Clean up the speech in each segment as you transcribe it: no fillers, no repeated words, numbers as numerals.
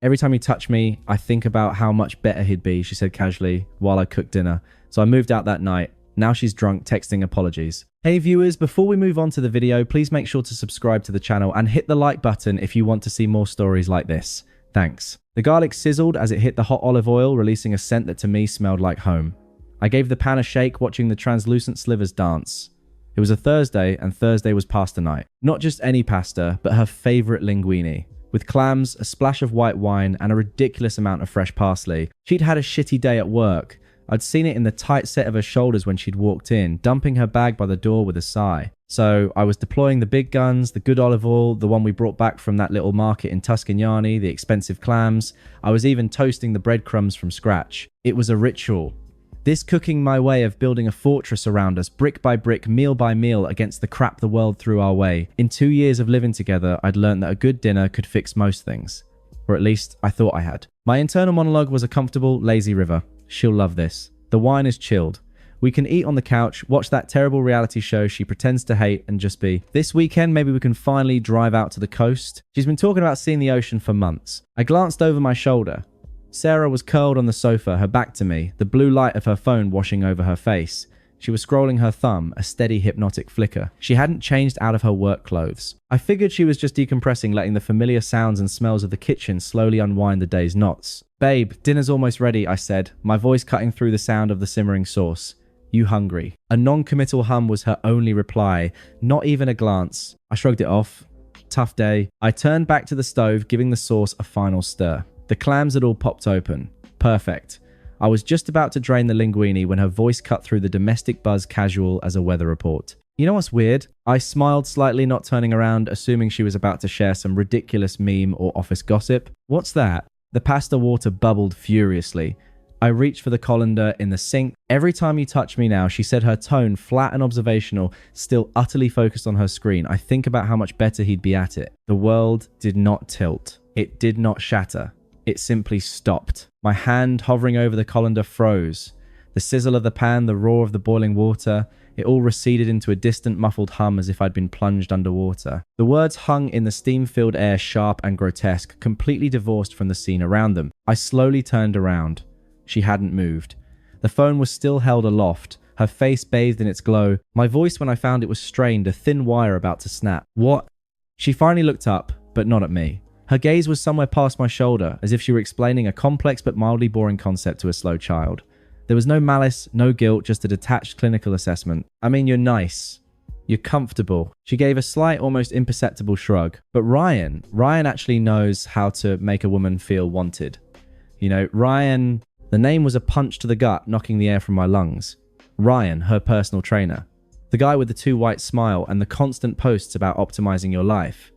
Every time you touch me, I think about how much better he'd be, she said casually while I cooked dinner. So I moved out that night. Now she's drunk, texting apologies. Hey viewers, before we move on to the video, please make sure to subscribe to the channel and hit the like button if you want to see more stories like this. Thanks. The garlic sizzled as it hit the hot olive oil, releasing a scent that to me smelled like home. I gave the pan a shake, watching the translucent slivers dance. It was a Thursday, and Thursday was pasta night. Not just any pasta, but her favorite linguine. With clams, a splash of white wine, and a ridiculous amount of fresh parsley. She'd had a shitty day at work. I'd seen it in the tight set of her shoulders when she'd walked in, dumping her bag by the door with a sigh. So I was deploying the big guns, the good olive oil, the one we brought back from that little market in Tuscany, the expensive clams. I was even toasting the breadcrumbs from scratch. It was a ritual. This cooking my way of building a fortress around us, brick by brick, meal by meal, against the crap the world threw our way. In 2 years of living together, I'd learned that a good dinner could fix most things. Or at least, I thought I had. My internal monologue was a comfortable, lazy river. She'll love this. The wine is chilled. We can eat on the couch, watch that terrible reality show she pretends to hate, and just be. This weekend, maybe we can finally drive out to the coast. She's been talking about seeing the ocean for months. I glanced over my shoulder. Sarah was curled on the sofa, her back to me, the blue light of her phone washing over her face. She was scrolling her thumb, a steady hypnotic flicker. She hadn't changed out of her work clothes. I figured she was just decompressing, letting the familiar sounds and smells of the kitchen slowly unwind the day's knots. Babe, dinner's almost ready, I said, my voice cutting through the sound of the simmering sauce. You hungry? A non-committal hum was her only reply, not even a glance. I shrugged it off. Tough day. I turned back to the stove, giving the sauce a final stir. The clams had all popped open. Perfect. I was just about to drain the linguine when her voice cut through the domestic buzz casual as a weather report. You know what's weird? I smiled slightly, not turning around, assuming she was about to share some ridiculous meme or office gossip. What's that? The pasta water bubbled furiously. I reached for the colander in the sink. Every time you touch me now, she said, her tone flat and observational, still utterly focused on her screen. I think about how much better he'd be at it. The world did not tilt. It did not shatter. It simply stopped. My hand hovering over the colander froze. The sizzle of the pan, the roar of the boiling water, it all receded into a distant muffled hum as if I'd been plunged underwater. The words hung in the steam-filled air, sharp and grotesque, completely divorced from the scene around them. I slowly turned around. She hadn't moved. The phone was still held aloft, her face bathed in its glow. My voice, when I found it, was strained, a thin wire about to snap. What? She finally looked up, but not at me. Her gaze was somewhere past my shoulder, as if she were explaining a complex but mildly boring concept to a slow child. There was no malice, no guilt, just a detached clinical assessment. I mean, you're nice. You're comfortable. She gave a slight, almost imperceptible shrug. But Ryan actually knows how to make a woman feel wanted. You know, Ryan, the name was a punch to the gut, knocking the air from my lungs. Ryan, her personal trainer. The guy with the too white smile and the constant posts about optimizing your life.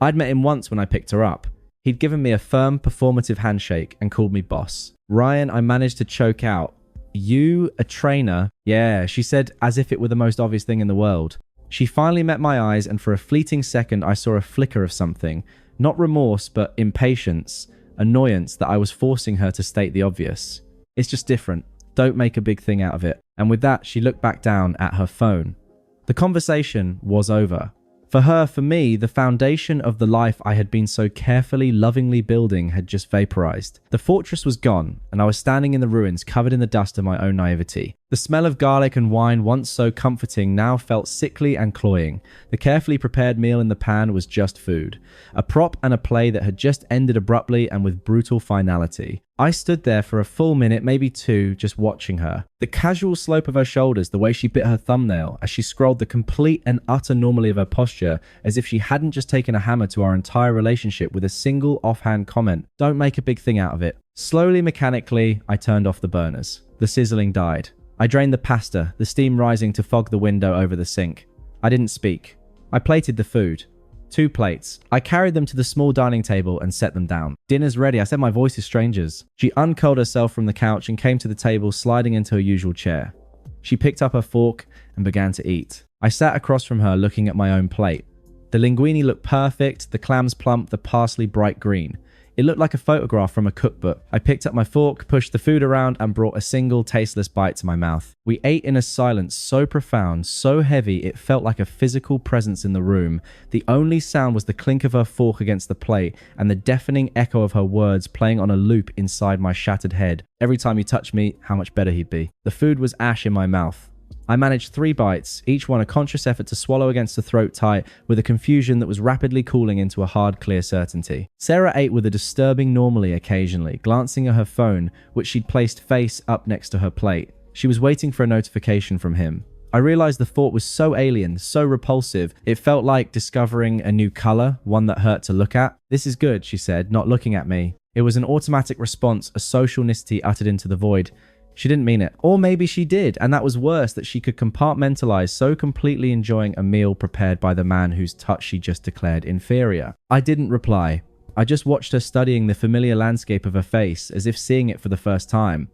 I'd met him once when I picked her up. He'd given me a firm, performative handshake and called me boss. Ryan, I managed to choke out. You, a trainer? Yeah, she said as if it were the most obvious thing in the world. She finally met my eyes, and for a fleeting second I saw a flicker of something. Not remorse, but impatience, annoyance that I was forcing her to state the obvious. It's just different. Don't make a big thing out of it. And with that, she looked back down at her phone. The conversation was over. For her, for me, the foundation of the life I had been so carefully, lovingly building had just vaporized. The fortress was gone, and I was standing in the ruins, covered in the dust of my own naivety. The smell of garlic and wine, once so comforting, now felt sickly and cloying. The carefully prepared meal in the pan was just food. A prop and a play that had just ended abruptly and with brutal finality. I stood there for a full minute, maybe two, just watching her. The casual slope of her shoulders, the way she bit her thumbnail as she scrolled, the complete and utter normality of her posture, as if she hadn't just taken a hammer to our entire relationship with a single offhand comment. Don't make a big thing out of it. Slowly, mechanically, I turned off the burners. The sizzling died. I drained the pasta, the steam rising to fog the window over the sink. I didn't speak. I plated the food. 2 plates. I carried them to the small dining table and set them down. Dinner's ready. I said my voice is strangers. She uncurled herself from the couch and came to the table, sliding into her usual chair. She picked up her fork and began to eat. I sat across from her, looking at my own plate. The linguine looked perfect, the clams plump, the parsley bright green. It looked like a photograph from a cookbook. I picked up my fork, pushed the food around, and brought a single tasteless bite to my mouth. We ate in a silence so profound, so heavy, it felt like a physical presence in the room. The only sound was the clink of her fork against the plate and the deafening echo of her words playing on a loop inside my shattered head. Every time you touch me, how much better he'd be. The food was ash in my mouth. I managed 3 bites, each one a conscious effort to swallow against the throat tight, with a confusion that was rapidly cooling into a hard, clear certainty. Sarah ate with a disturbing normalcy occasionally, glancing at her phone, which she'd placed face up next to her plate. She was waiting for a notification from him. I realized the thought was so alien, so repulsive, it felt like discovering a new color, one that hurt to look at. "This is good," she said, not looking at me. It was an automatic response, a social nicety uttered into the void. She didn't mean it. Or maybe she did, and that was worse, that she could compartmentalize so completely enjoying a meal prepared by the man whose touch she just declared inferior. I didn't reply. I just watched her studying the familiar landscape of her face, as if seeing it for the first time.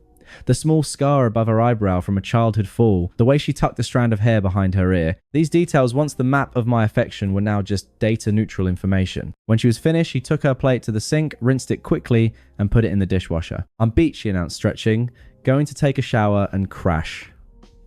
The small scar above her eyebrow from a childhood fall, the way she tucked a strand of hair behind her ear. These details, once the map of my affection, were now just data-neutral information. When she was finished, she took her plate to the sink, rinsed it quickly, and put it in the dishwasher. "I'm beat," she announced, stretching. "Going to take a shower and crash.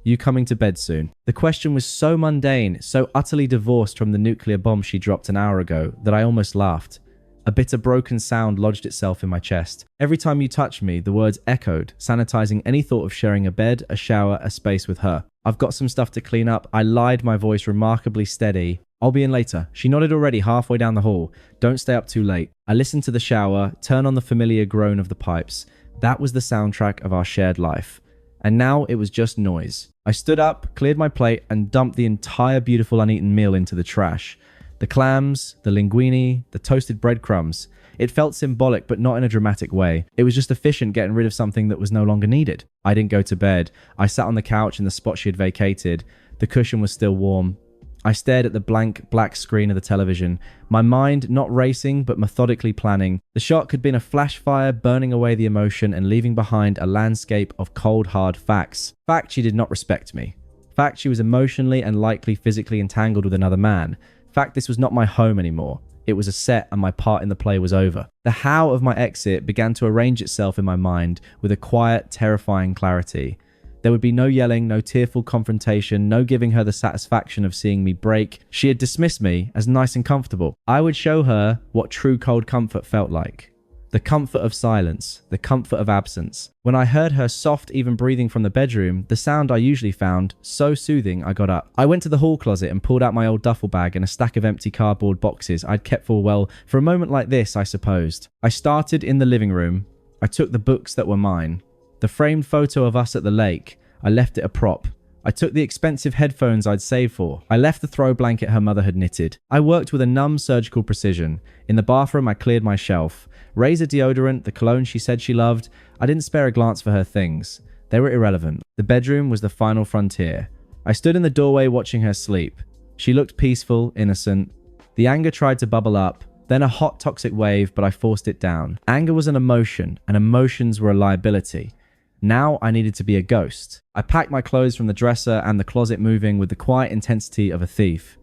You coming to bed soon?" The question was so mundane, so utterly divorced from the nuclear bomb she dropped an hour ago, that I almost laughed. A bitter broken sound lodged itself in my chest. Every time you touched me, the words echoed, sanitizing any thought of sharing a bed, a shower, a space with her. "I've got some stuff to clean up." I lied, my voice remarkably steady. "I'll be in later." She nodded already halfway down the hall. "Don't stay up too late." I listened to the shower, turn on the familiar groan of the pipes. That was the soundtrack of our shared life. And now it was just noise. I stood up, cleared my plate, and dumped the entire beautiful uneaten meal into the trash. The clams, the linguine, the toasted breadcrumbs. It felt symbolic, but not in a dramatic way. It was just efficient getting rid of something that was no longer needed. I didn't go to bed. I sat on the couch in the spot she had vacated. The cushion was still warm. I stared at the blank black screen of the television, my mind not racing but methodically planning. The shot could have been a flash fire, burning away the emotion and leaving behind a landscape of cold hard facts. Fact, she did not respect me. Fact, she was emotionally and likely physically entangled with another man. Fact, this was not my home anymore. It was a set and my part in the play was over. The how of my exit began to arrange itself in my mind with a quiet, terrifying clarity. There would be no yelling, no tearful confrontation, no giving her the satisfaction of seeing me break. She had dismissed me as nice and comfortable. I would show her what true cold comfort felt like. The comfort of silence, the comfort of absence. When I heard her soft, even breathing from the bedroom, the sound I usually found so soothing, I got up. I went to the hall closet and pulled out my old duffel bag and a stack of empty cardboard boxes I'd kept for a moment like this, I supposed. I started in the living room. I took the books that were mine. The framed photo of us at the lake, I left it a prop. I took the expensive headphones I'd saved for. I left the throw blanket her mother had knitted. I worked with a numb surgical precision. In the bathroom, I cleared my shelf. Razor deodorant, the cologne she said she loved. I didn't spare a glance for her things. They were irrelevant. The bedroom was the final frontier. I stood in the doorway watching her sleep. She looked peaceful, innocent. The anger tried to bubble up. Then a hot, toxic wave, but I forced it down. Anger was an emotion, and emotions were a liability. Now I needed to be a ghost. I packed my clothes from the dresser and the closet, moving with the quiet intensity of a thief.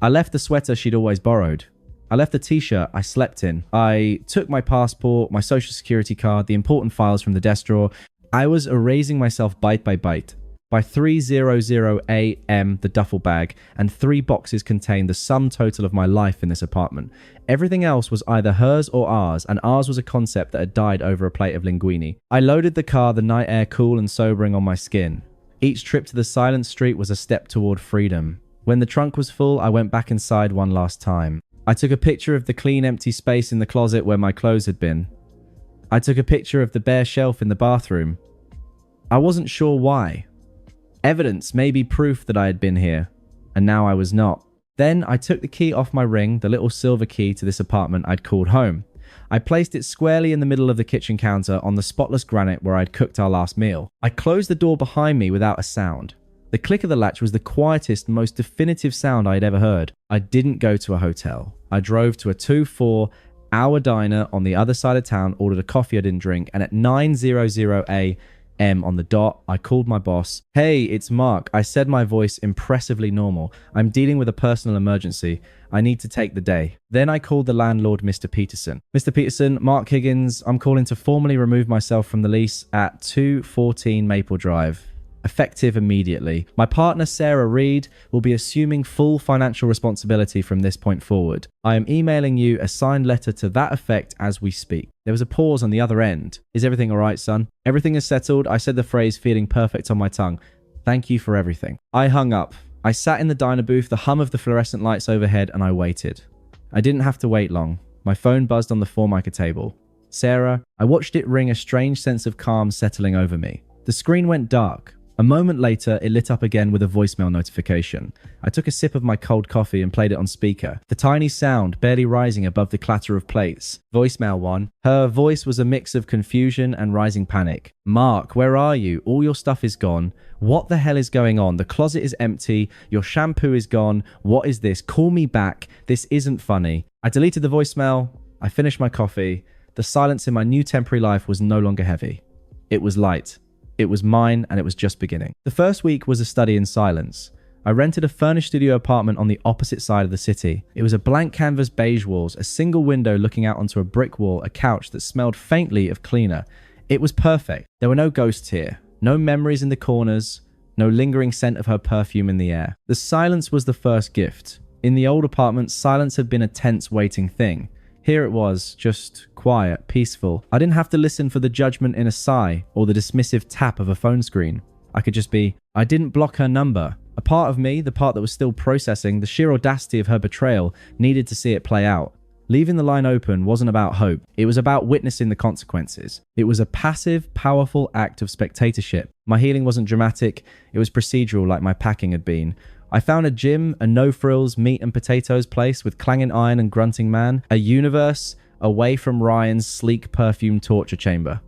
I left the sweater she'd always borrowed. I left the t-shirt I slept in. I took my passport, my social security card, the important files from the desk drawer. I was erasing myself bite by bite. By 3:00 a.m., the duffel bag and 3 boxes contained the sum total of my life in this apartment. Everything else was either hers or ours, and ours was a concept that had died over a plate of linguine. I loaded the car, the night air cool and sobering on my skin. Each trip to the silent street was a step toward freedom. When the trunk was full, I went back inside one last time. I took a picture of the clean, empty space in the closet where my clothes had been. I took a picture of the bare shelf in the bathroom. I wasn't sure why. Evidence, maybe proof that I had been here, and now I was not. Then I took the key off my ring, the little silver key to this apartment I'd called home. I placed it squarely in the middle of the kitchen counter on the spotless granite where I'd cooked our last meal. I closed the door behind me without a sound. The click of the latch was the quietest, most definitive sound I had ever heard. I didn't go to a hotel. I drove to a 2-4-hour diner on the other side of town, ordered a coffee I didn't drink, and at 9:00 a.m., a.m. on the dot. I called my boss. Hey, it's Mark. I said my voice impressively normal. I'm dealing with a personal emergency. I need to take the day. Then I called the landlord, Mr. Peterson. Mr. Peterson, Mark Higgins, I'm calling to formally remove myself from the lease at 214 Maple Drive. Effective immediately. My partner, Sarah Reed, will be assuming full financial responsibility from this point forward. I am emailing you a signed letter to that effect as we speak. There was a pause on the other end. Is everything all right, son? Everything is settled. I said the phrase feeling perfect on my tongue. Thank you for everything. I hung up. I sat in the diner booth, the hum of the fluorescent lights overhead, and I waited. I didn't have to wait long. My phone buzzed on the Formica table. Sarah. I watched it ring, a strange sense of calm settling over me. The screen went dark. A moment later, it lit up again with a voicemail notification. I took a sip of my cold coffee and played it on speaker, the tiny sound barely rising above the clatter of plates. Voicemail 1. Her voice was a mix of confusion and rising panic. Mark, where are you? All your stuff is gone. What the hell is going on? The closet is empty. Your shampoo is gone. What is this? Call me back. This isn't funny. I deleted the voicemail. I finished my coffee. The silence in my new temporary life was no longer heavy. It was light. It was mine, and it was just beginning. The first week was a study in silence. I rented a furnished studio apartment on the opposite side of the city. It was a blank canvas, beige walls, a single window looking out onto a brick wall, a couch that smelled faintly of cleaner. It was perfect. There were no ghosts here, no memories in the corners, no lingering scent of her perfume in the air. The silence was the first gift. In the old apartment, silence had been a tense, waiting thing. Here it was, just quiet, peaceful. I didn't have to listen for the judgment in a sigh or the dismissive tap of a phone screen. I could just be. I didn't block her number. A part of me, the part that was still processing the sheer audacity of her betrayal, needed to see it play out. Leaving the line open wasn't about hope. It was about witnessing the consequences. It was a passive, powerful act of spectatorship. My healing wasn't dramatic. It was procedural, like my packing had been. I found a gym, a no-frills meat and potatoes place with clanging iron and grunting man, a universe away from Ryan's sleek perfume torture chamber.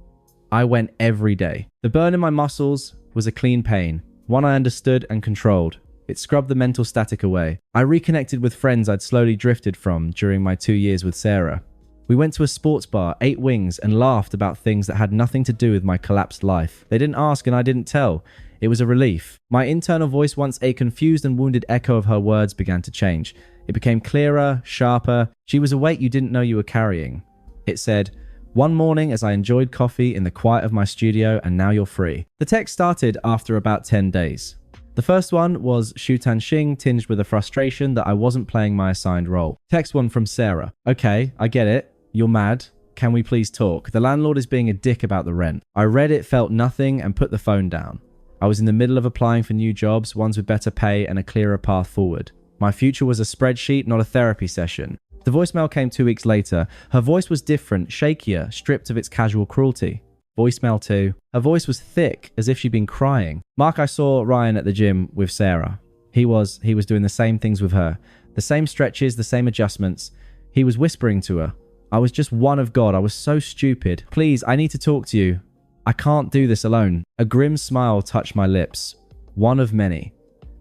I went every day. The burn in my muscles was a clean pain, one I understood and controlled. It scrubbed the mental static away. I reconnected with friends I'd slowly drifted from during my 2 years with Sarah. We went to a sports bar, ate wings, and laughed about things that had nothing to do with my collapsed life. They didn't ask and I didn't tell. It was a relief. My internal voice, once a confused and wounded echo of her words, began to change. It became clearer, sharper. She was a weight you didn't know you were carrying. It said, "One morning as I enjoyed coffee in the quiet of my studio, and now you're free." The text started after about 10 days. The first one was Shu Tanxing, tinged with a frustration that I wasn't playing my assigned role. Text 1 from Sarah. "Okay, I get it. You're mad. Can we please talk? The landlord is being a dick about the rent." I read it, felt nothing, and put the phone down. I was in the middle of applying for new jobs, ones with better pay and a clearer path forward. My future was a spreadsheet, not a therapy session. The voicemail came 2 weeks later. Her voice was different, shakier, stripped of its casual cruelty. Voicemail 2. Her voice was thick, as if she'd been crying. "Mark, I saw Ryan at the gym with Sarah. He was doing the same things with her. The same stretches, the same adjustments. He was whispering to her. I was just one of God. I was so stupid. Please, I need to talk to you. I can't do this alone." A grim smile touched my lips. One of many.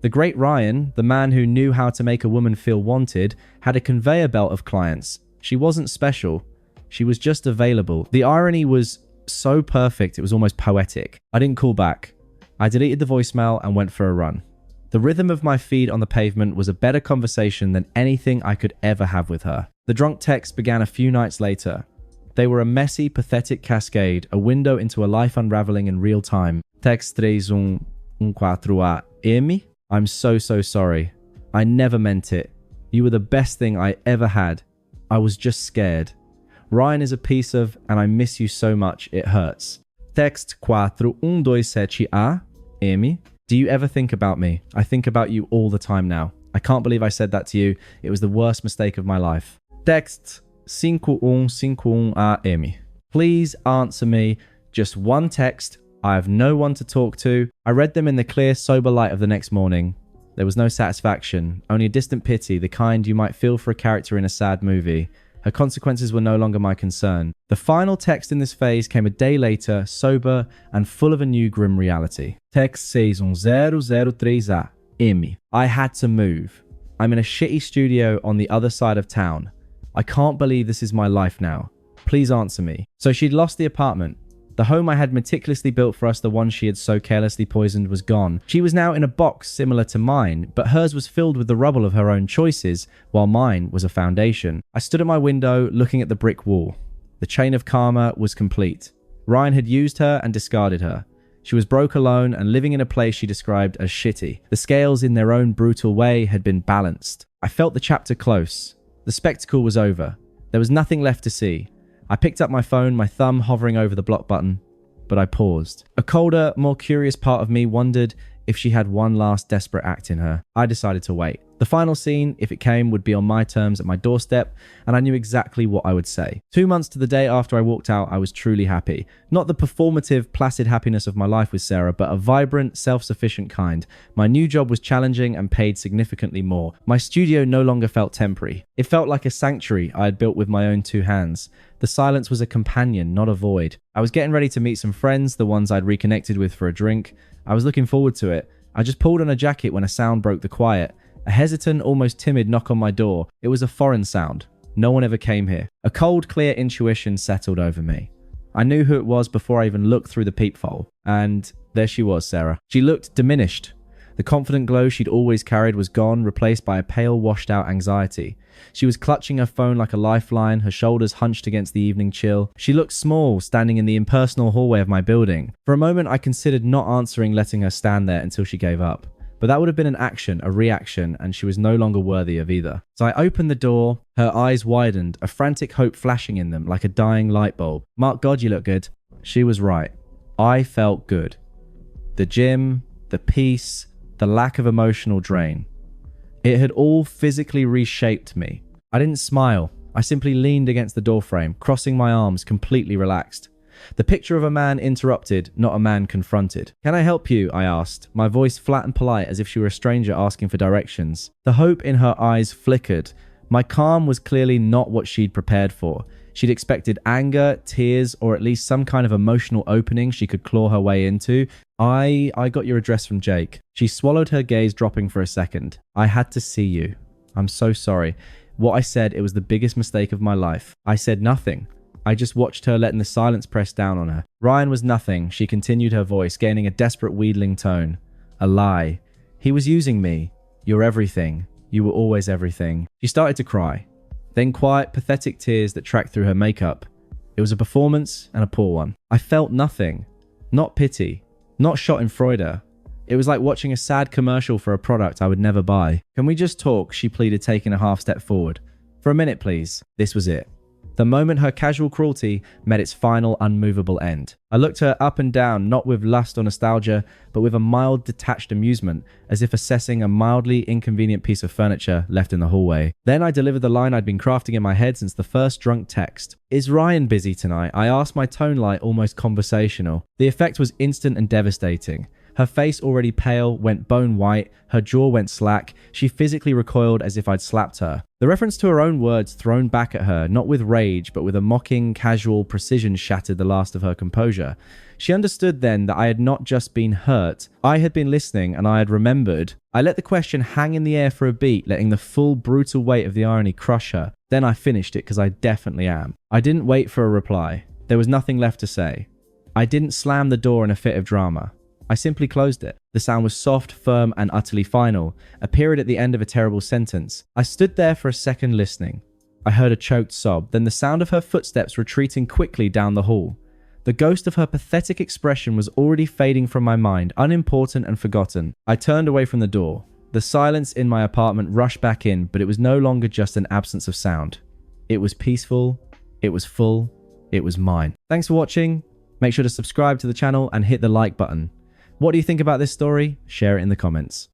The great Ryan, the man who knew how to make a woman feel wanted, had a conveyor belt of clients. She wasn't special. She was just available. The irony was so perfect, it was almost poetic. I didn't call back. I deleted the voicemail and went for a run. The rhythm of my feet on the pavement was a better conversation than anything I could ever have with her. The drunk texts began a few nights later. They were a messy, pathetic cascade, a window into a life unraveling in real time. Text 3114 AM. "I'm so sorry. I never meant it. You were the best thing I ever had. I was just scared. Ryan is a piece of, and I miss you so much, it hurts." Text 4127 AM. "Do you ever think about me? I think about you all the time now. I can't believe I said that to you. It was the worst mistake of my life." Text 5151 AM. "Please answer me. Just one text. I have no one to talk to." I read them in the clear, sober light of the next morning. There was no satisfaction, only a distant pity, the kind you might feel for a character in a sad movie. Her consequences were no longer my concern. The final text in this phase came a day later, sober and full of a new grim reality. Text 6103 AM. "I had to move. I'm in a shitty studio on the other side of town. I can't believe this is my life now. Please answer me." So she'd lost the apartment. The home I had meticulously built for us, the one she had so carelessly poisoned, was gone. She was now in a box similar to mine, but hers was filled with the rubble of her own choices, while mine was a foundation. I stood at my window, looking at the brick wall. The chain of karma was complete. Ryan had used her and discarded her. She was broke alone and living in a place she described as shitty. The scales, in their own brutal way, had been balanced. I felt the chapter close. The spectacle was over. There was nothing left to see. I picked up my phone, my thumb hovering over the block button, but I paused. A colder, more curious part of me wondered if she had one last desperate act in her. I decided to wait. The final scene, if it came, would be on my terms at my doorstep, and I knew exactly what I would say. 2 months to the day after I walked out, I was truly happy. Not the performative, placid happiness of my life with Sarah, but a vibrant, self-sufficient kind. My new job was challenging and paid significantly more. My studio no longer felt temporary. It felt like a sanctuary I had built with my own 2 hands. The silence was a companion, not a void. I was getting ready to meet some friends, the ones I'd reconnected with for a drink. I was looking forward to it. I just pulled on a jacket when a sound broke the quiet. A hesitant, almost timid knock on my door. It was a foreign sound. No one ever came here. A cold, clear intuition settled over me. I knew who it was before I even looked through the peephole. And there she was, Sarah. She looked diminished. The confident glow she'd always carried was gone, replaced by a pale, washed-out anxiety. She was clutching her phone like a lifeline, her shoulders hunched against the evening chill. She looked small, standing in the impersonal hallway of my building. For a moment, I considered not answering, letting her stand there until she gave up. But that would have been an action, a reaction, and she was no longer worthy of either. So I opened the door, her eyes widened, a frantic hope flashing in them like a dying light bulb. Mark God, you look good. She was right. I felt good. The gym, the peace, the lack of emotional drain. It had all physically reshaped me. I didn't smile. I simply leaned against the doorframe, crossing my arms, completely relaxed. The picture of a man interrupted, not a man confronted. "Can I help you?" I asked, my voice flat and polite as if she were a stranger asking for directions. The hope in her eyes flickered. My calm was clearly not what she'd prepared for. She'd expected anger, tears, or at least some kind of emotional opening she could claw her way into. I got your address from Jake. She swallowed, her gaze dropping for a second. "I had to see you. I'm so sorry. What I said, it was the biggest mistake of my life." I said nothing. I just watched her, letting the silence press down on her. "Ryan was nothing," she continued, her voice gaining a desperate, wheedling tone. "A lie. He was using me. You're everything. You were always everything." She started to cry. Then quiet, pathetic tears that tracked through her makeup. It was a performance, and a poor one. I felt nothing. Not pity. Not schadenfreude. It was like watching a sad commercial for a product I would never buy. "Can we just talk?" she pleaded, taking a half step forward. "For a minute, please." This was it. The moment her casual cruelty met its final unmovable end. I looked her up and down, not with lust or nostalgia, but with a mild, detached amusement, as if assessing a mildly inconvenient piece of furniture left in the hallway. Then I delivered the line I'd been crafting in my head since the first drunk text. "Is Ryan busy tonight?" I asked, my tone light, almost conversational. The effect was instant and devastating. Her face, already pale, went bone white. Her jaw went slack. She physically recoiled as if I'd slapped her. The reference to her own words thrown back at her, not with rage, but with a mocking, casual precision, shattered the last of her composure. She understood then that I had not just been hurt. I had been listening, and I had remembered. I let the question hang in the air for a beat, letting the full, brutal weight of the irony crush her. Then I finished it, because I definitely am. I didn't wait for a reply. There was nothing left to say. I didn't slam the door in a fit of drama. I simply closed it. The sound was soft, firm, and utterly final, a period at the end of a terrible sentence. I stood there for a second listening. I heard a choked sob, then the sound of her footsteps retreating quickly down the hall. The ghost of her pathetic expression was already fading from my mind, unimportant and forgotten. I turned away from the door. The silence in my apartment rushed back in, but it was no longer just an absence of sound. It was peaceful, it was full, it was mine. Thanks for watching. Make sure to subscribe to the channel and hit the like button. What do you think about this story? Share it in the comments.